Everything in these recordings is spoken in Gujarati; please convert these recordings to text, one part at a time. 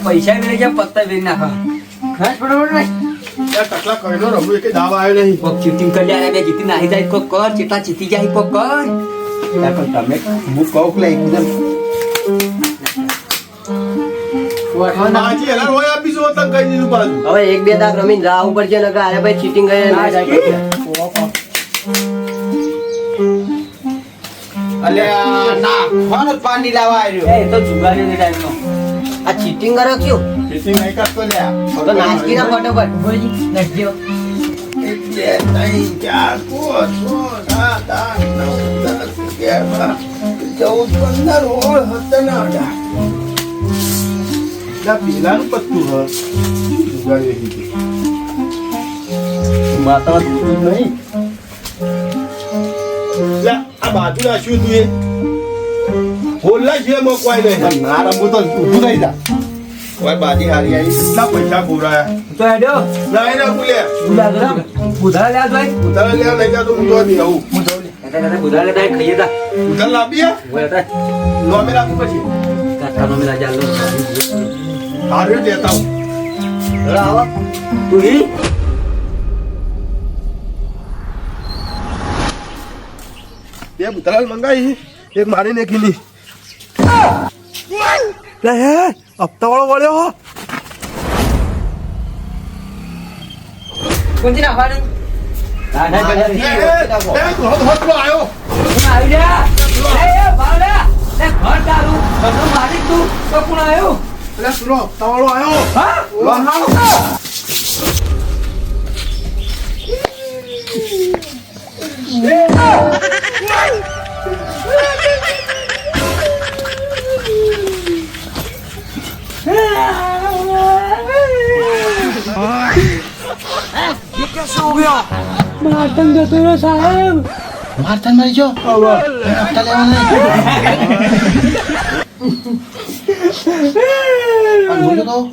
પૈસા મેળવી જાય પત્તા વેરી નાખો ખાસ બરોબર નહીં ટકલા કરેલો રમવું કે દાવ આવ્યો નહીં કોક ચીટિંગ કરી લે બે જીતી નાહી જાય કોક કર ચેટલા જીતી જાય કોક કર પણ તમે હું કહું કે એકદમ હવે એક બે દાગ રમીને રાહ ઉપર છે નકર અરે ભાઈ ચીટિંગ કરે ના જાય અલ્યા ના કોણ પાણી લાવવા આવ્યો એ તો જુગારી ની ટાઈમ નો આ ચીટિંગ કરો ક્યું ચીટિંગ નહીં કરતો લ્યા તો નાચકી ના ફટાફટ બોલજી નજ્જો 1 2 3 4 5 6 7 8 9 10 11 12 14 15 17 18 પેલાનું પત્તું હ જુગારી રહી માતા નહીં આ બાજુ રાખ્યું તું એ બોલલા છે મોકવાય નહીં ના રમવું તો ઊભું નહીં જા ઓય બાજી હારી આવી કેટલા પૈસા ગોરાયા તો હેડો લાઈ ના બોલે બુધા લે ભાઈ ઉધાર લે લઈ જા તો હું તો નહીં આવું હું જાઉં એટલે બુધા લે ભાઈ ખાઈએ તા ઉધાર લાવીએ બોલે તા લો મે રાખું પછી કાકા નો મેલા જાલો હારે દેતા હું આવો તું હી બે ઉધાર મંગાઈ એક મારી નાખીલી લે હે હપ્તા વાળો વળ્યો કોંજી ના ફાડે ના ના આવ્યો આવી જા એ બાવડા લે ઘર ચાલુ બધું મારી તું તો કોણ આવ્યો એટલે સુનો હપ્તા વાળો આવ્યો હા મારતન જતો રહ્યો સાહેબ મારતન મરી ગયો હપ્તા લેવાના બોલો કહો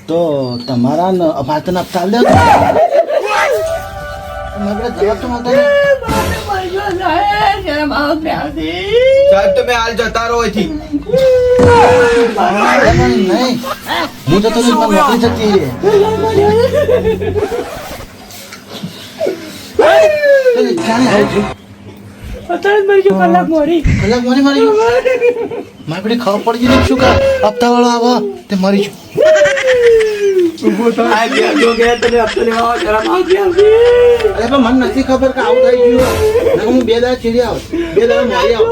તો તમારા મારતન હપ્તા લે જવાબ તો માંગતા સાહેબ તમે હાલ જતા રહો અહીંથી નહીં હું જતો નહીં નોકરી જતી રે કલાક મોરી મારી ગયો મારી પેલી ખબર પડી ગઈ શું કે હપ્તા વાળો આવે તે મરી અરે પણ મને નથી ખબર કે આવું થઈ ગયું હું 2 દાડા ચીડી આવ 2 દાડા મારી આવ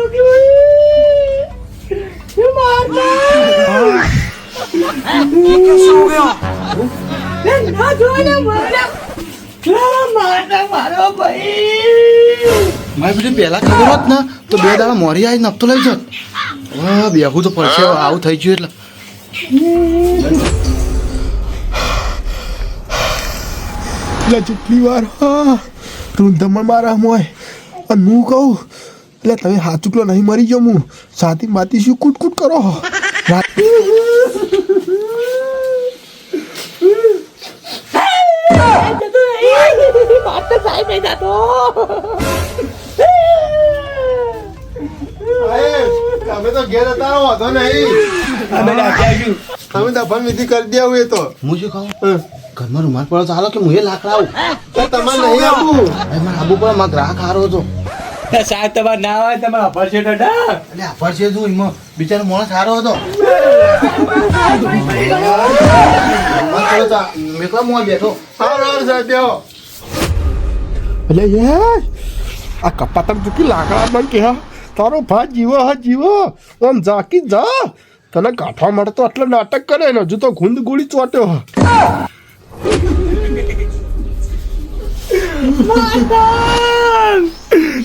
મારી પેલી પહેલા ખબર હોત ને તો 2 દાડા મોરી આવી નફતો લઈ જત બેહું તો પડશે આવું થઈ ગયું એટલે જેટલી વાર તું ધમણ મારા મોય અને હું કહું એટલે તમે હાચુકલો નહીં મરી ગયો હું સાથી માતી શું કૂટ કરો તમે તો ઘેર હતા વાંધો નહીં તમે દફન વિધિ કરી દે એ તો હું શું કહું ઘરમાં રૂમાલ પડો ચાલો કે હું એ લાકડા આવું તમારે નહીં આવું મારે આબુ પડે મારા ગ્રાહક હારો હતો સાહેબ તમારે ના આવે તમારે અપરશે ડાડા એટલે અપરશે શું એમાં બિચારો માણસ સારો હતો મેકલા મોં બેઠો સારો સાહેબ એટલે યાર આ કપાતર ચૂકી લાકડા મને કે તારો ભાઈ જીવો આમ જાકી જા તને ગાંઠવા માટે તો આટલો નાટક કરે ને હજુ તો ગુંદ ગોળી ચોટ્યો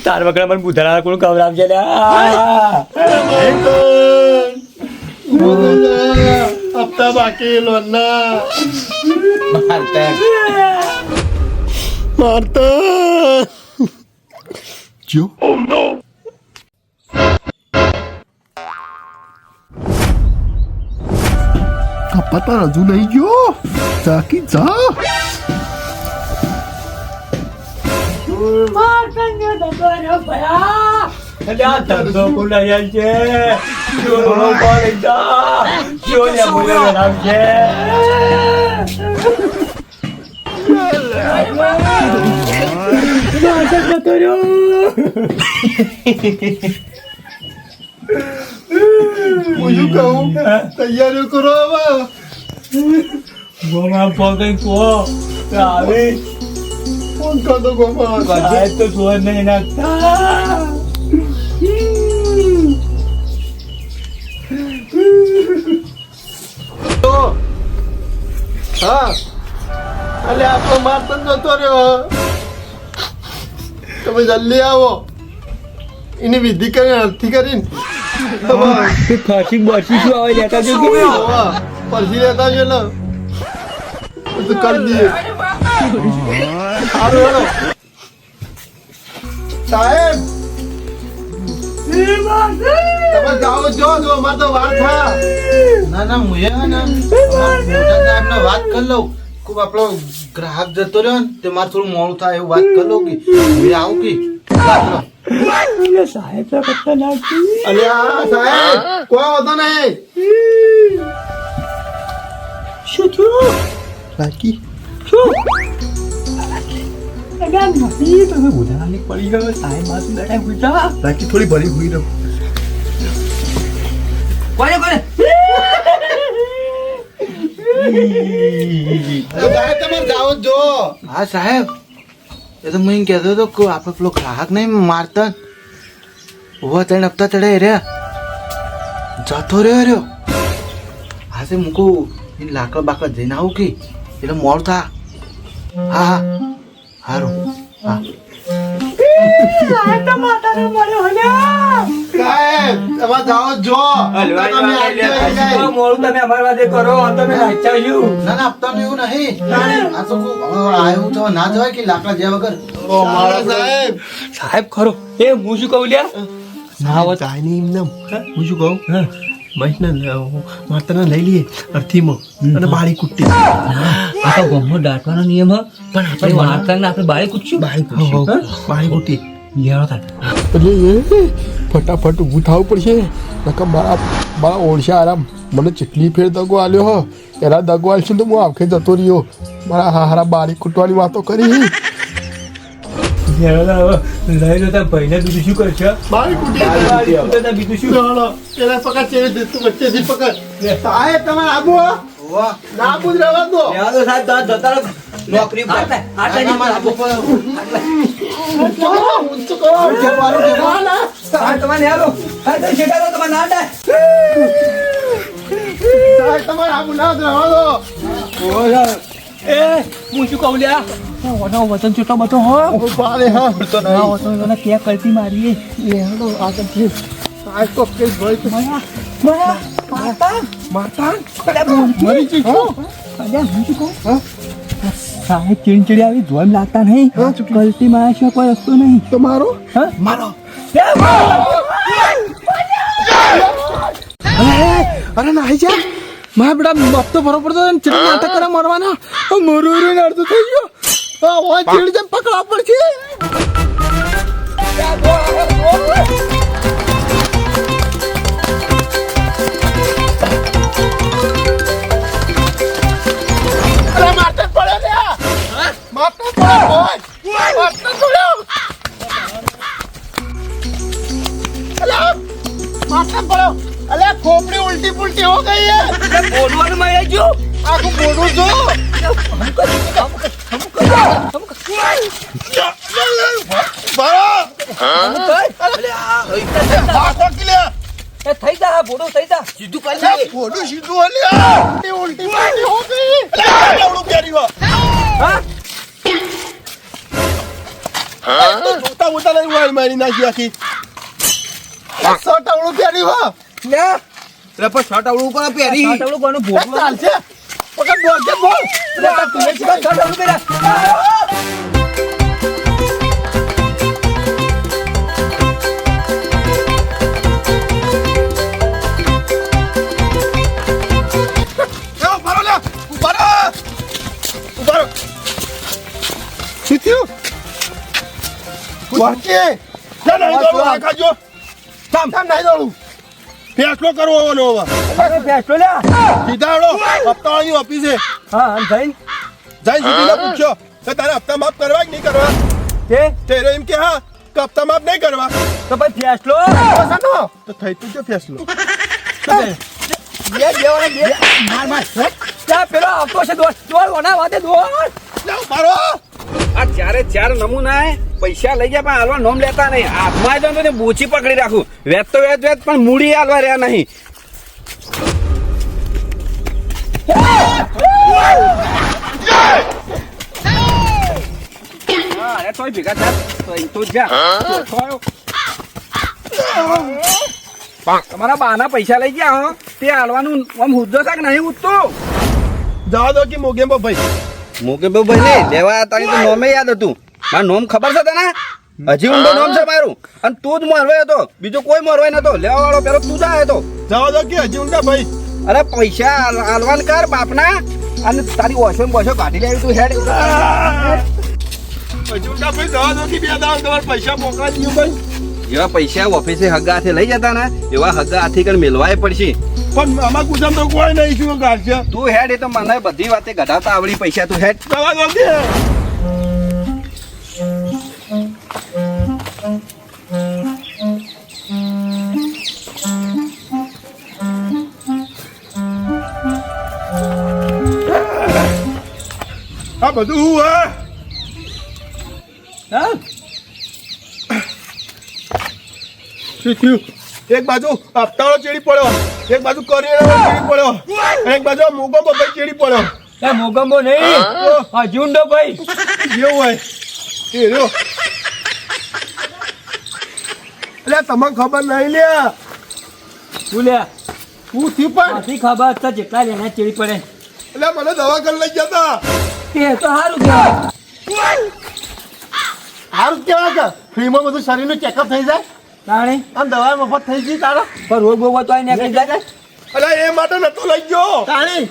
તાર વગર મને બુધરા કોણ કવરામ છે હપ્તા બાકી લોનના મારતા જો કપાતા હજુ નહીં ગયો જાકી જા અલ્યા ધંધો બોલાયેલ છે ચોરો કોણ જા ચોરિયા બોલાયેલ છે હું શું કહું તૈયારીઓ કરો હવે ગોમાં પગે કો આવે ફોન કર દો ગોપાલ સાહેબ તો જોર નહીં નાખતા તો હા અલે આપણો મારતન જતો રહ્યો તમે જલ્દી આવો એની વિધિ કરીને અર્થી કરીને ફાંસી બસી શું આવે લેતા જો પરસી લેતા છે ને તો કરી દઈએ સારું હેલો સાહેબ તમે જાઓ જો અમારે તો વાર થયા ના ના હું હે ને મોટા સાહેબ ને વાત કરી લઉં ખૂબ આપણો ગ્રાહક જતો રહ્યો ને તે મારે થોડું મોડું થાય એવું વાત કરી લઉં કે હું આવું કે સાહેબ તો કરતા નાખી અલ્યા સાહેબ કોઈ હોતો નહીં શું થયું બાકી તમે ઉધારાની પડી ગયો સાહેબ માથું બેઠા પૂછા બાકી થોડી ભરી હુઈ રહો કોને કોને સાહેબ તમે જાઓ જો હા સાહેબ એ તો હું કહેતો હતો કે આપણે પેલો ગ્રાહક નહીં મારતા ઉભા ત્રણ હપ્તા ચડે રે જતો રહ્યો હા તે મૂકું લાકડ બાકડ જઈને આવું કે એટલે મોડું થા હા હા સારું હા સાહેબ તમે જાઓ જો તમે મોડું તમે અમારા વાદે કરો તમે નાચાયું ના ના હપ્તાનું એવું નહીં આ તો આવ્યું તો ના જવાય કે લાકડા જ્યાં વગર મારા સાહેબ સાહેબ ખરો એ હું શું કહું લ્યા ના હોત ચાઇની એમને હું શું કહું મહેશને માતાને લઈ લઈએ અર્થીમાં અને બાળી કુટ્ટી આ તો ગમો દાટવાનો નિયમ હ પણ આપણે વાર્તાને આપણે બાળી કૂદશું બાળી કુટ્ટી લેવાનો થાય એટલે એ ફટાફટ ઊભું થવું પડશે નકર મારા ઓળશા આરામ મને જેટલી ફેર દગો આલ્યો હો એના દગો આલશે તો હું આંખે જતો રહ્યો મારા હારા બારી કૂટવાની વાતો કરી લઈ લો તાર ભાઈને બીજું શું કરશે બાળી કુટ્ટી બીજું શું પેલા પકડ ચેવી દે તું વચ્ચેથી પકડ સાહેબ તમારે આબુ ના આબુ જ રહેવા દો સાહેબ તો જતા રહો. નોકરી પર ઊંચું કરો સાહેબ તમારે હેલો સાહેબ તો છેટા તો તમારે ના થાય સાહેબ તમારે આબુ ના જ રહેવા દો એ હું શું કહું લ્યા વતન ચૂંટો બધો હો બારે હા વતન ક્યાં કરતી મારી સાહેબ તો કેસ ભાઈ સાહેબ ચીડચીડી આવી જોઈમ લાગતા નહીં કલતી મારા સિવાય કોઈ રસ્તો નહીં તો મારો મારો અરે નાઈ જા મારા બેટા બાપ તો બરોબર તો ચીડી નાટક કરે મરવાના મરું અડધું થઈ ગયો ચીડી જેમ પકડા પડશે खोपड़ी उल्टी पुल्टी हो गई है બોલવાનું માં આવી ગયું आपको बोलूं जो એ થઈ જા બોડો થઈ જા સીધું કરી દે. फोटो शीटू वाली उल्टी पुल्टी हो गई तो जूता वूता नहीं हुआ मारी ना किया की सौ टावड़ू प्यारी हो એટલે પણ શર્ટ આવડું કોને પહેરી સાટવડું કોનું બોલવાનું चाल से पकड़ बोल के बोल તું સાટવડું પેલા वाके क्या नहीं तो आका जो થામ નહીં દોડું ફેસલો કરવો હોવાનો હવે ફેસલો લ્યા સીધા આવડો હપ્તાવાળાની ઓફિસે હા અને જઈને જઈને સીધીને પૂછ્યો કે તારે હપ્તા માફ કરવા કે નહીં કરવા તેરો એમ કે હા કે હપ્તા માફ નહીં કરવા તો ભાઈ ફેસલો તો થઈ તું જો ફેસલો ત્યાં પેલો આવતો છે દોડ ઓના વાતે દોડ મારો આ ચારે ચાર નમૂના પૈસા લઈ ગયા પણ હાલવા નોમ લેતા નહીં હાથમાં જ ને બોચી પકડી રાખું વેચ તો વેચ પણ મૂડી હાલવા રહ્યા નહીં અરે તોય ભેગા તો જા તમારા બાના પૈસા લઈ ગયા હો તે હાલવાનું આમ હુદ્દો થાક નહીં ઉઠતો જવા દો કે મોગેમ્બો ભાઈ મોકે ભાઈ ને લેવા તારી તો નોમે યાદ હતું મારું નોમ ખબર છે તને હજી ઊંડો નોમ છે મારું અને તું જ મોરવાય હતો બીજો કોઈ મોરવાય નતો લેવા વાળો પેલો તું જ આવ્યો હતો જવા દો કે હજી ઊંડા ભાઈ અરે પૈસા હાલવાન કર બાપના અને તારી ઓછો ને બોછો કાઢી લેવી તું હેડ હજી ઊંડા ભાઈ જવા દો કે બે દાવ તમારે પૈસા મોકલા દીધું ભાઈ જેવા પૈસા ઓફિસે હગા હાથે લઈ જતા ને એવા હગા હાથી કર મેલવાય પડશે પણ આમાં ગુજામ તો કોઈ નહીં શું ગાડશે તું હેડ એ તો મને બધી વાતે ગઢાતા આવડી પૈસા તું હેડ જવા દો કે આ બધું હું હા શું થયું એક બાજુ હપ્તાવાળો ચેડી પડ્યો એક બાજુ કરિયાણાવાળો ચેડી પડ્યો અને એક બાજુ મોગો ભાઈ ચેડી પડ્યો એ મોગંબો નહીં હજી ઊંડો ભાઈ જેવું હોય એ રહ્યો એટલે તમને ખબર નહીં લ્યા તું લે હું થયું પણ નથી ખબર તો જેટલા લેના ચેડી પડે એટલે મને દવાખાને લઈ જતા તે તો સારું કહેવાય સારું કેવા કે ફ્રીમાં બધું શરીરનું ચેકઅપ થઈ જાય તાણે અને દવા મફત થઈ ગઈ તારા પણ રોગ બોગો તો નીકળી જાય એટલે એ માટે નતો લઈ ગયો તાણી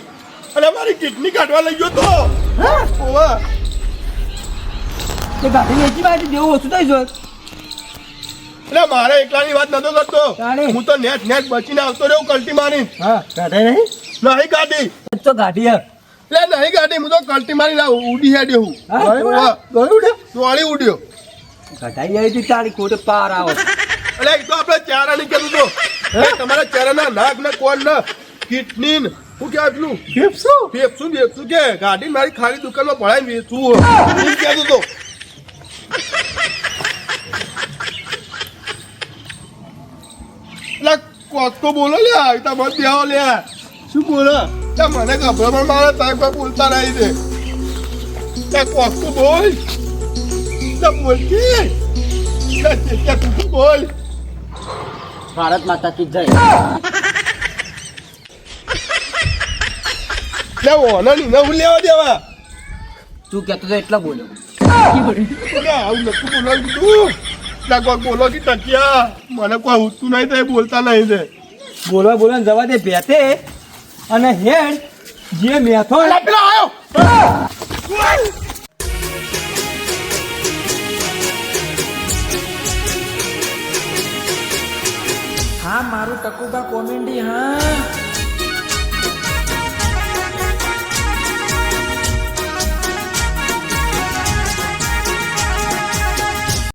એટલે મારી કિડની કાઢવા લઈ ગયો તો ઓવા તે ગાડી વેચી બાજુ જેવું ઓછું થઈ જાય એટલે મારે એકલાની વાત નતો કરતો તાણી. હું તો નેટ બચીને આવતો રહ્યો કલ્ટી મારી હા ગાડી નહીં નહીં ગાડી તો ગાડી હે એટલે નહીં ગાડી હું તો કલ્ટી મારીને ઉડી હેડ્યો હું હા? ઓવા, દોડી ઉડ્યો ગાડી આવી હતી તારી ખોટે પાર આવો એટલે એ તો આપણે ચારાની કીધું તો તમારા ચારાના નાક ને કોણ ને કિડની ને શું કે આટલું ફેફસું કે ગાડી મારી ખાલી દુકાનમાં ભણાઈ વેચવું એમ કહેતું તો એટલે કોક તો બોલો લે તમારે બેહો લે શું બોલો મને ગભરામણ મારે સાહેબ બોલતા રહી દે કોક તો બોલ બોલતી તું બોલ ભારત માતા કી જય લે ઓનો ની હું લેવા દેવા તું કહેતો તો એટલા બોલ્યો આવું નથી બોલવાનું તું ના કોઈ બોલો કે ટકિયા મને કોઈ ઉઠતું નહીં થાય બોલતા નહીં દે બોલવા જવા દે ભેતે અને હેડ જે મેથો પેલો આવ્યો હા મારું ટકુબા કોમેડી હા